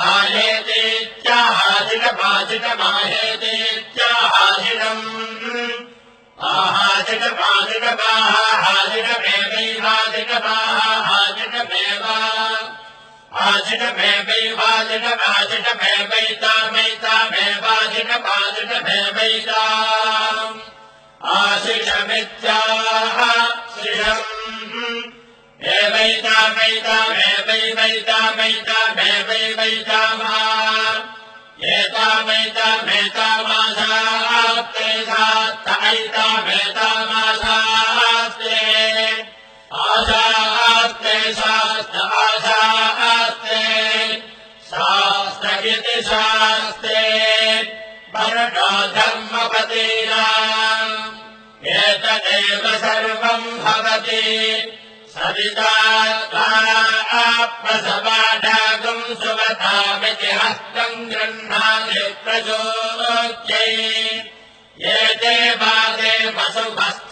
आहाजिटमाजिटमाहेतेत्याहाजिटम् आहाजिटमाजिटमाहाजिटमेवैवाजिटमेव आजिटमेवैवाजिटमेवैतामैतामेवाजिटमाजिटमेवैता आशिषमित्याह शिषम् एवैतामैतामेवैवैतामैतामेवैवैतामः एतामैतामेतामासास्ते सात्त ऐतामेतामासास्ते आसास्ते शास्त आसास्ते शास्त्रगिति शास्ते वर्णो धर्मपतीनाम् एतदेव सर्वम् भवति सविता प्रसवाढागम् सुवतामिति हस्तम् गृह्णाति प्रचोद्यै एते वादे वसुभस्ते